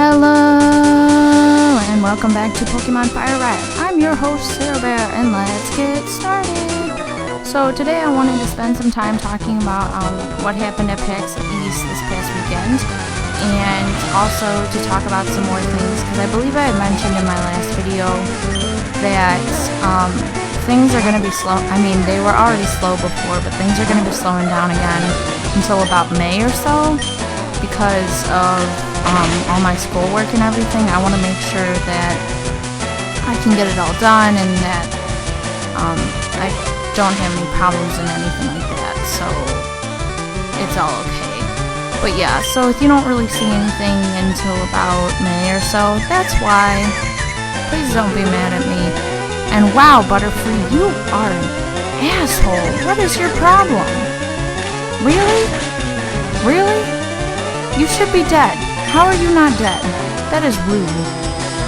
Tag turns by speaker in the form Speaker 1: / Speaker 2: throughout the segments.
Speaker 1: Hello, and welcome back to Pokemon FireRed. I'm your host, Sarah Bear, and let's get started. So today I wanted to spend some time talking about what happened at PAX East this past weekend, and also to talk about some more things, because I believe I had mentioned in my last video that things are going to be slow. I mean, they were already slow before, but things are going to be slowing down again until about May or so, because of all my schoolwork and everything. I want to make sure that I can get it all done and that I don't have any problems and anything like that, so it's all okay. But yeah, so if you don't really see anything until about May or so, that's why. Please don't be mad at me. And wow, Butterfree, you are an asshole. What is your problem? Really? Really? You should be dead. How are you not dead? That is rude.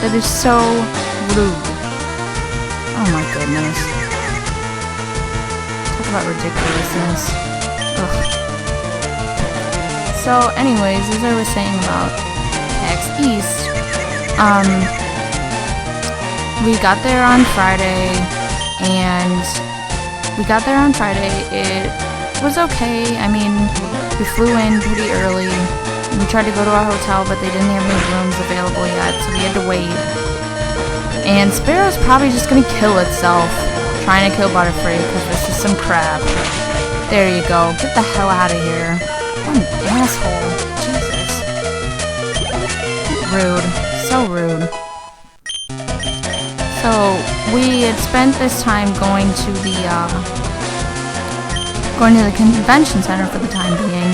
Speaker 1: That is so rude. Oh my goodness. Talk about ridiculousness. Ugh. So anyways, as I was saying about PAX East, we got there on Friday, and it was okay. I mean, we flew in pretty early. We tried to go to our hotel, but they didn't have any rooms available yet, so we had to wait. And Sparrow's probably just gonna kill itself trying to kill Butterfree, because this is some crap. There you go. Get the hell out of here. What an asshole. Jesus. Rude. So rude. So, we had spent this time going to the convention center for the time being.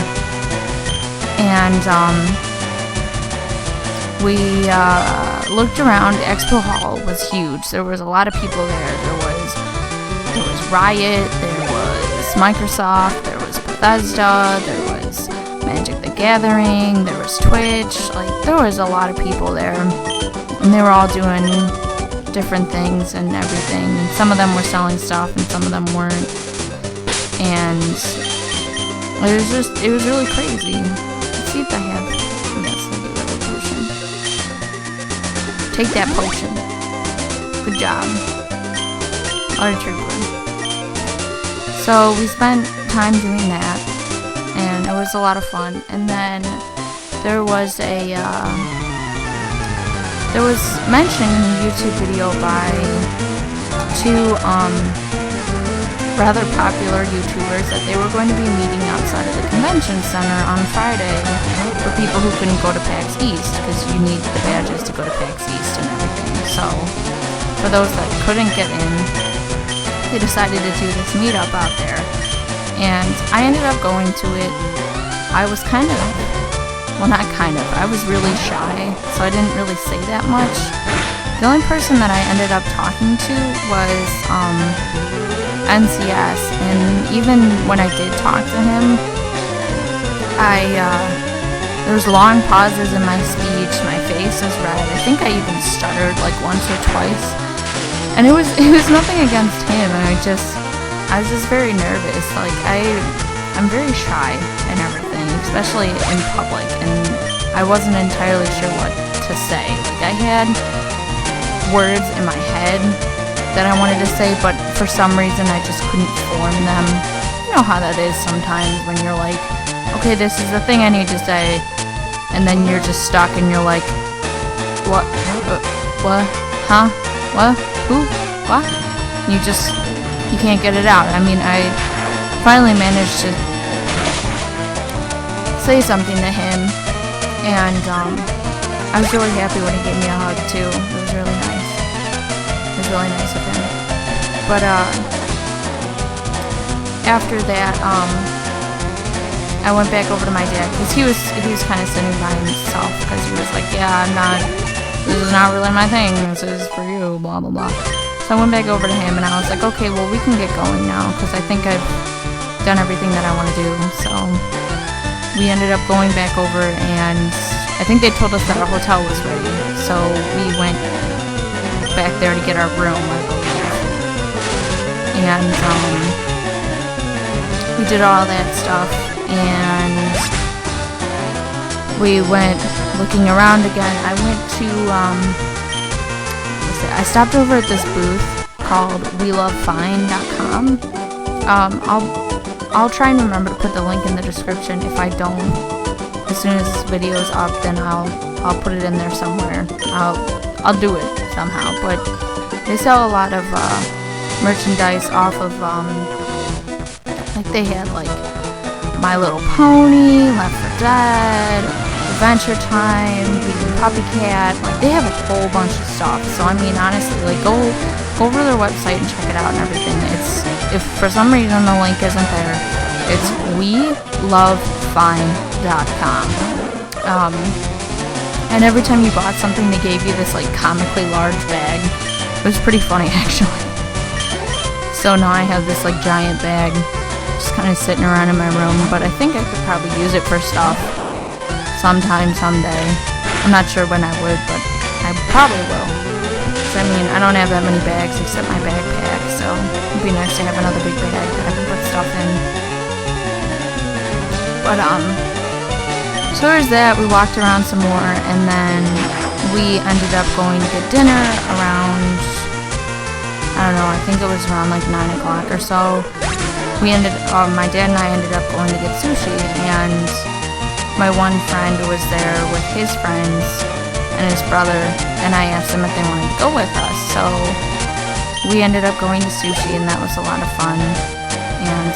Speaker 1: And we looked around. Expo Hall was huge. There was a lot of people there. There was Riot, there was Microsoft, there was Bethesda, there was Magic the Gathering, there was Twitch. Like, there was a lot of people there, and they were all doing different things and everything. And some of them were selling stuff, and some of them weren't. And it was really crazy. Let's see if I have. Yes, I do have a potion. Take that potion. Good job. What a trooper. So we spent time doing that, and it was a lot of fun. And then there was mention in a YouTube video by two rather popular YouTubers that they were going to be meeting outside of the convention center on Friday for people who couldn't go to PAX East, because you need the badges to go to PAX East and everything. So for those that couldn't get in, they decided to do this meetup out there, and I ended up going to it. I was I was really shy, so I didn't really say that much. The only person that I ended up talking to was NCS, and even when I did talk to him, there was long pauses in my speech. My face was red. I think I even stuttered like once or twice, and it was nothing against him. And I was just very nervous. Like, I'm very shy and everything, especially in public, and I wasn't entirely sure what to say. Like, I had words in my head that I wanted to say, but for some reason I just couldn't form them. You know how that is sometimes when you're like, okay, this is the thing I need to say, and then you're just stuck and you're like, what, huh, what, who, what? You can't get it out. I mean, I finally managed to say something to him, and I was really happy when he gave me a hug too. It was really nice. It was really nice of him. But after that, I went back over to my dad, because he was kind of sitting by himself, because he was like, yeah, this is not really my thing. This is for you, blah blah blah. So I went back over to him, and I was like, okay, well, we can get going now, because I think I've done everything that I want to do. So we ended up going back over, and I think they told us that our hotel was ready. So we went back there to get our room, I believe. And we did all that stuff, and we went looking around again, I went to, I stopped over at this booth called WeLoveFine.com. I'll try and remember to put the link in the description. If I don't, as soon as this video is up, then I'll put it in there somewhere. I'll do it somehow. But they sell a lot of merchandise off of like they had like My Little Pony, Left 4 Dead, Adventure Time, Vegan Puppy Cat. Like they have a whole bunch of stuff. So I mean, honestly, like go over to their website and check it out and everything. It's, if for some reason the link isn't there, it's WeLoveFine.com. And every time you bought something, they gave you this like comically large bag. It was pretty funny actually. So now I have this like giant bag just kind of sitting around in my room, but I think I could probably use it for stuff sometime, someday. I'm not sure when I would, but I probably will. I mean, I don't have that many bags except my backpack, so it'd be nice to have another big bag that I can put stuff in. But, so there's that. We walked around some more, and then we ended up going to get dinner around, I don't know, I think it was around like 9 o'clock or so. My dad and I ended up going to get sushi, and my one friend was there with his friends and his brother, and I asked them if they wanted to go with us. So we ended up going to sushi, and that was a lot of fun. And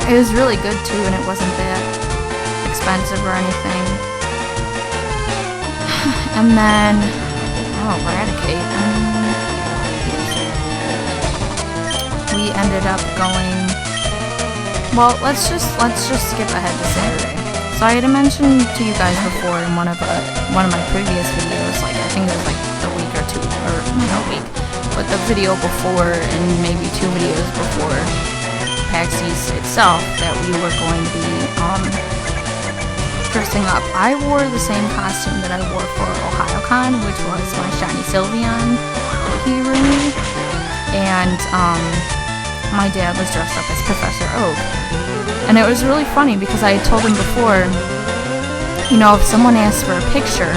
Speaker 1: it was really good too, and it wasn't that expensive or anything. And then Eradicate. We ended up going. Well, let's just skip ahead to Saturday. So I had mentioned to you guys before in one of my previous videos, like I think it was like the week or two, or not a week, but the video before and maybe 2 videos before PAX East itself, that we were going to be dressing up. I wore the same costume that I wore for OhioCon, which was my Shiny Sylveon Kirumi, and my dad was dressed up as Professor Oak. And it was really funny because I had told him before, you know, if someone asks for a picture,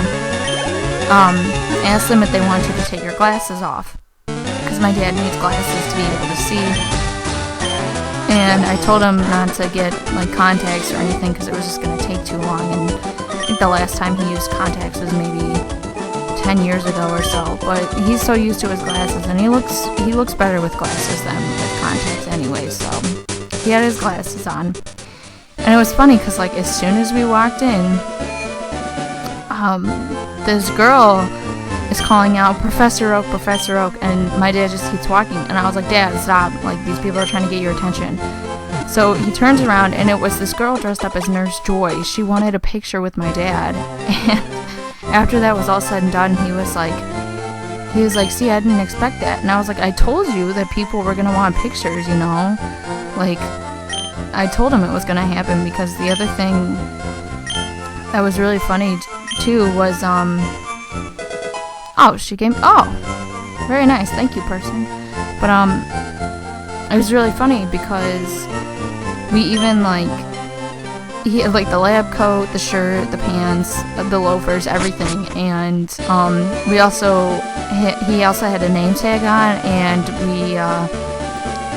Speaker 1: ask them if they want you to take your glasses off. Because my dad needs glasses to be able to see. And I told him not to get, like, contacts or anything because it was just going to take too long. And I think the last time he used contacts was maybe 10 years ago or so. But he's so used to his glasses, and he looks better with glasses than with contacts anyway, so he had his glasses on. And it was funny because, like, as soon as we walked in, this girl is calling out, Professor Oak, Professor Oak, and my dad just keeps walking, and I was like, Dad, stop, like, these people are trying to get your attention. So he turns around, and it was this girl dressed up as Nurse Joy. She wanted a picture with my dad, and after that was all said and done, he was like, see, I didn't expect that. And I was like, I told you that people were gonna want pictures, you know? Like, I told him it was gonna happen, because the other thing that was really funny too was, oh, she came, oh, very nice, thank you, person. But, it was really funny because we even, like, he had, like, the lab coat, the shirt, the pants, the loafers, everything, and, he also had a name tag on, and we,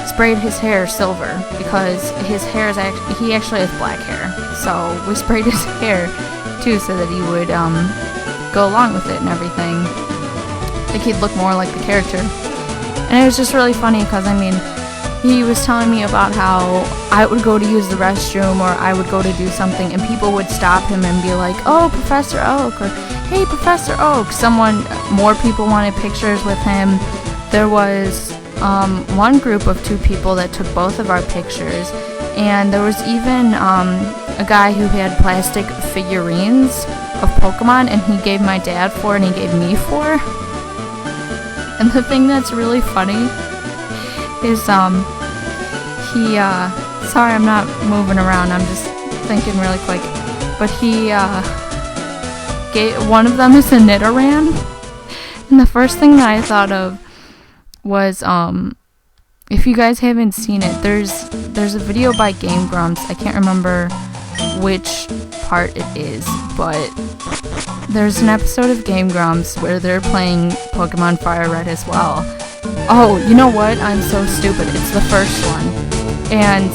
Speaker 1: sprayed his hair silver, because his hair is he actually has black hair, so we sprayed his hair, too, so that he would, go along with it and everything. Like, he'd look more like the character. And it was just really funny, because, I mean, he was telling me about how I would go to use the restroom, or I would go to do something, and people would stop him and be like, oh, Professor Oak, or hey, Professor Oak. More people wanted pictures with him. There was one group of 2 people that took both of our pictures, and there was even a guy who had plastic figurines of Pokemon, and he gave my dad 4 and he gave me 4. And the thing that's really funny is, sorry, I'm not moving around, I'm just thinking really quick, but he, one of them is a Nidoran, and the first thing that I thought of was, if you guys haven't seen it, there's a video by Game Grumps, I can't remember which part it is, but there's an episode of Game Grumps where they're playing Pokemon FireRed as well. Oh, you know what? I'm so stupid. It's the first one. And,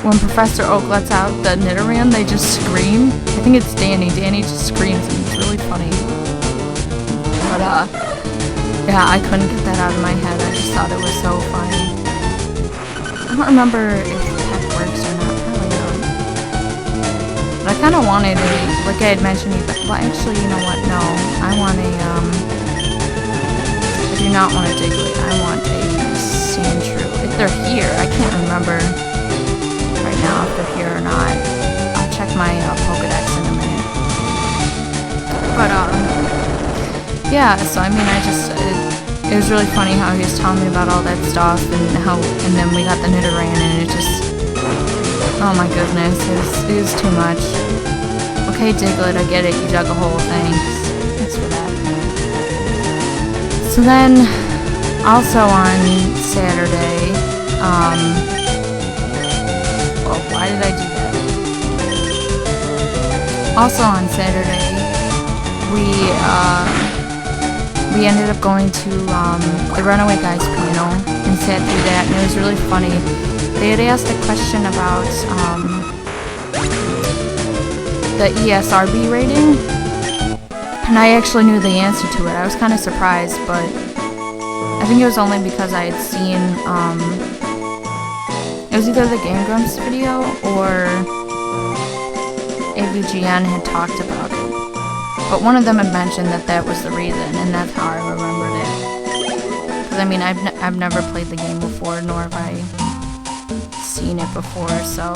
Speaker 1: when Professor Oak lets out the Nidoran, they just scream. I think it's Danny. Danny just screams, and it's really funny. But, yeah, I couldn't get that out of my head. I just thought it was so funny. I don't remember if Peck works or not. Probably not. But I kind of wanted a, like I had mentioned, well, actually, you know what? No. I want a, I do not want a Diglett. I want a Sandshrew. If they're here, I can't remember right now if they're here or not. I'll check my Pokedex in a minute. But, yeah, so I mean, it was really funny how he was telling me about all that stuff, and then we got the Nidoran, and it just, oh my goodness, it was too much. Okay, Diglett, I get it, you dug a hole, thanks for that. So then, also on Saturday, well, why did I do that? Also on Saturday, we ended up going to the Runaway Guys panel and sat through that, and it was really funny. They had asked a question about the ESRB rating, and I actually knew the answer to it. I was kind of surprised, but I think it was only because I had seen, it was either the Game Grumps video or AVGN had talked about it. But one of them had mentioned that was the reason, and that's how I remembered it. Because, I mean, I've never played the game before, nor have I seen it before, so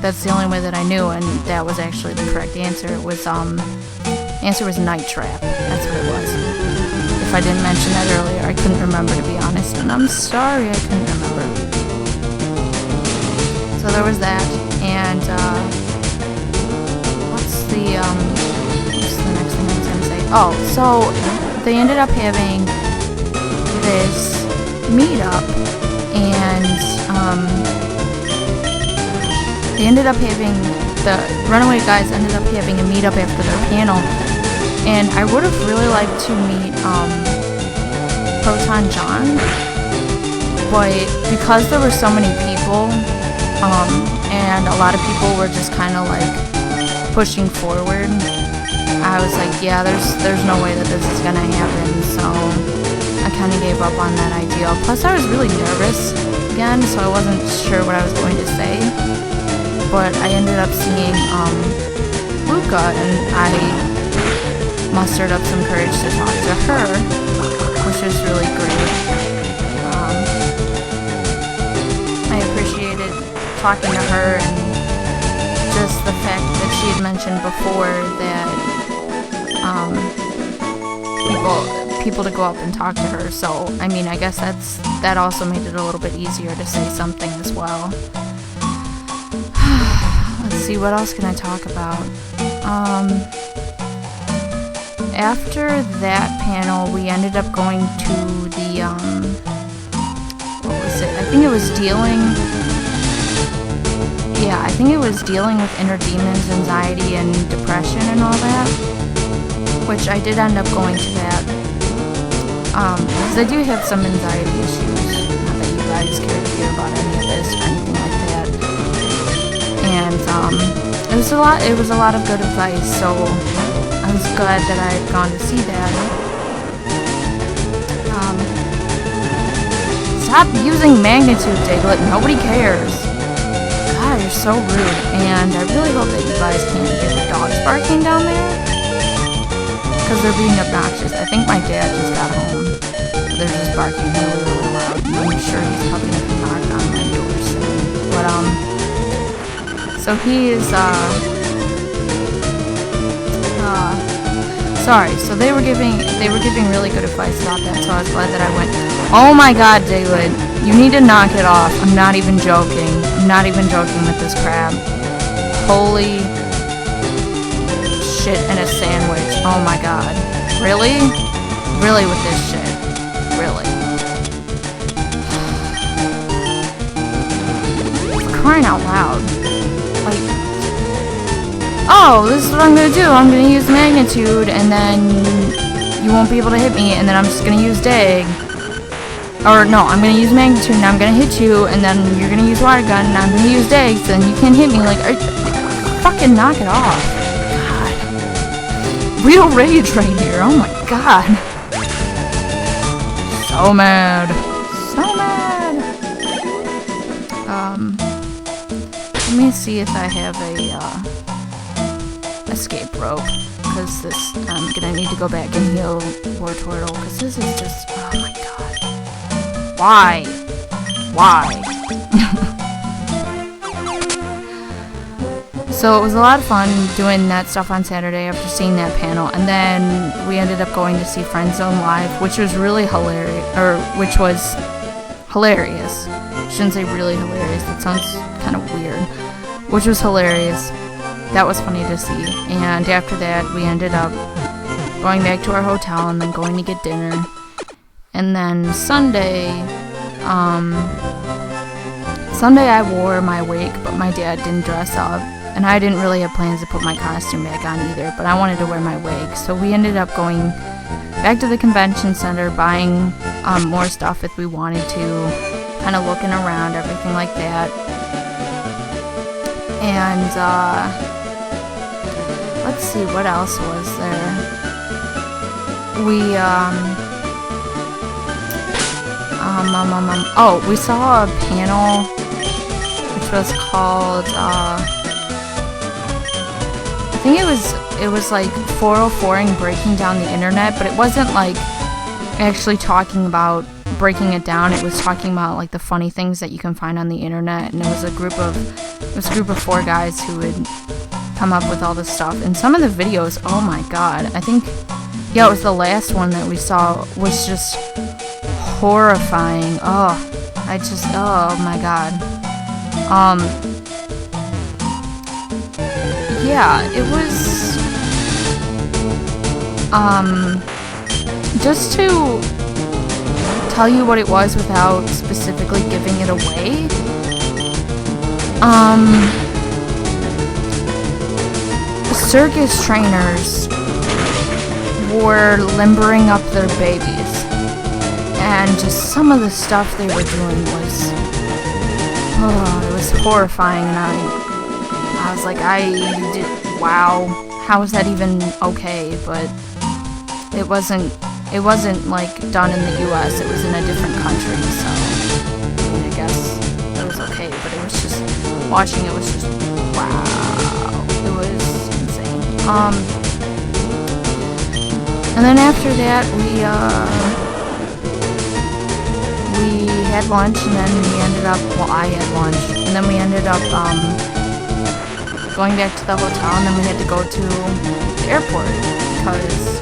Speaker 1: that's the only way that I knew, and that was actually the correct answer. It was, answer was Night Trap. That's what it was. If I didn't mention that earlier, I couldn't remember, to be honest, and I'm sorry I couldn't remember. So there was that, and, what's the next thing I was gonna say? Oh, so they ended up having this meetup, and they ended up having, the Runaway Guys ended up having a meetup after their panel, and I would have really liked to meet Proton John, but because there were so many people, and a lot of people were just kind of like pushing forward, I was like, yeah, there's no way that this is gonna happen, so I kind of gave up on that idea. Plus, I was really nervous again, so I wasn't sure what I was going to say, but I ended up seeing Luca, and I mustered up some courage to talk to her, which was really great. I appreciated talking to her, and just the fact that she had mentioned before that people to go up and talk to her, so I mean, I guess that also made it a little bit easier to say something as well. Let's see, what else can I talk about? After that panel, we ended up going to the, what was it? I think it was dealing with inner demons, anxiety, and depression and all that, which I did end up going to that, because I do have some anxiety issues, not that you guys care to hear about any of this or anything like that, and, it was a lot of good advice, so I was glad that I had gone to see that. Stop using magnitude, Diglett. Nobody cares. God, you're so rude. And I really hope that you guys can't hear the dogs barking down there, because they're being obnoxious. I think my dad just got home. They're just barking really, really loud. I'm sure he's probably going to knock on my door soon. But, so he is, sorry, so they were giving really good advice about that, so I was glad that I went. Oh my god, Diglett, you need to knock it off. I'm not even joking. I'm not even joking with this crap. Holy shit and a sandwich. Oh my god. Really? Really with this shit. Really. For crying out loud. Like, oh, this is what I'm gonna do. I'm gonna use magnitude, and then you won't be able to hit me, and then I'm just gonna use dag. Or no, I'm gonna use magnitude, and I'm gonna hit you, and then you're gonna use water gun, and I'm gonna use dag, so then you can't hit me. Like, fucking knock it off. God. Real rage right here. Oh my god. So mad. So mad. Let me see if I have a escape rope, because this, I'm gonna need to go back and heal War Turtle, because this is just, oh my god. Why? Why? So it was a lot of fun doing that stuff on Saturday after seeing that panel, and then we ended up going to see Friend Zone Live, which was really hilarious, or which was hilarious. I shouldn't say really hilarious, that sounds kind of weird. Which was hilarious. That was funny to see. And after that, we ended up going back to our hotel and then going to get dinner. And then Sunday I wore my wig, but my dad didn't dress up. And I didn't really have plans to put my costume back on either, but I wanted to wear my wig. So we ended up going back to the convention center, buying more stuff if we wanted to, kind of looking around, everything like that. And, let's see, what else was there? We, oh, we saw a panel, which was called, I think it was like 404ing breaking down the internet, but it wasn't like actually talking about breaking it down. It was talking about like the funny things that you can find on the internet, and it was a group of 4 guys who would come up with all this stuff. And some of the videos, oh my god, I think, yeah, it was the last one that we saw, was just horrifying. Oh my god. Yeah, it was, just to tell you what it was without specifically giving it away, circus trainers were limbering up their babies, and just some of the stuff they were doing was, it was horrifying, and I was like, wow, how is that even okay? But it wasn't like done in the US, it was in a different country, so I mean, I guess it was okay, but it was just, watching it was just, wow, it was insane. And then after that, we had lunch, and then we ended up, well, I had lunch, and then we ended up, going back to the hotel, and then we had to go to the airport, because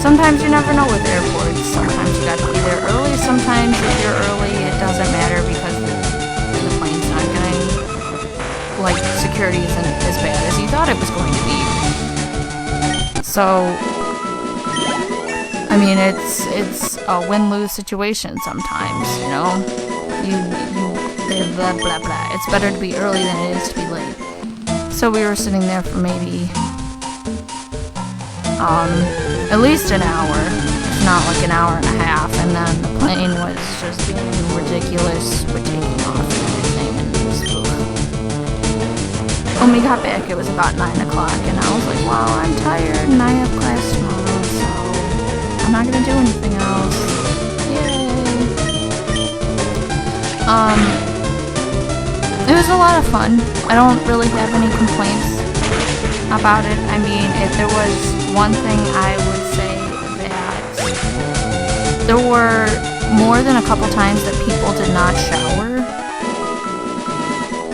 Speaker 1: sometimes you never know with airports. Sometimes you got to be there early, sometimes if you're early, it doesn't matter, because the plane's not going, like, security isn't as bad as you thought it was going to be. So, I mean, it's a win-lose situation sometimes, you know? Blah, blah, blah. It's better to be early than it is to be late. So we were sitting there for maybe, at least an hour, if not like an hour and a half, and then the plane was just being ridiculous with taking off and everything, and it was, when we got back, it was about 9 o'clock, and I was like, wow, I'm tired, and I have class tomorrow, so I'm not gonna do anything else. Yay! It was a lot of fun. I don't really have any complaints about it. I mean, if there was one thing I would say that there were more than a couple times that people did not shower.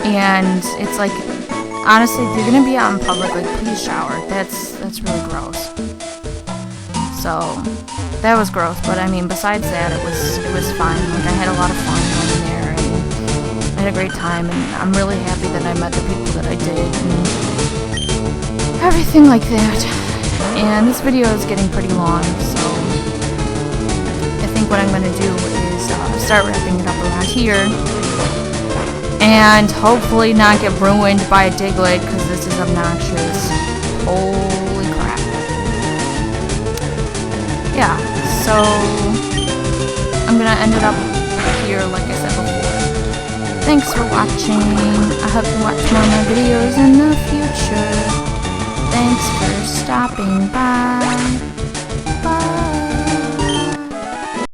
Speaker 1: And it's like, honestly, if you're gonna be out in public, like, please shower. That's really gross. So, that was gross, but I mean, besides that, it was fine. Like, I had a lot of fun going there, and I had a great time, and I'm really happy that I met the people that I did, and everything like that. And this video is getting pretty long, so I think what I'm going to do is start wrapping it up around here. and hopefully not get ruined by a Diglett, because this is obnoxious. Holy crap. Yeah, so I'm gonna end it up here like I said before. Thanks for watching. I hope you watch more of my videos in the future. Thanks for stopping by. Bye.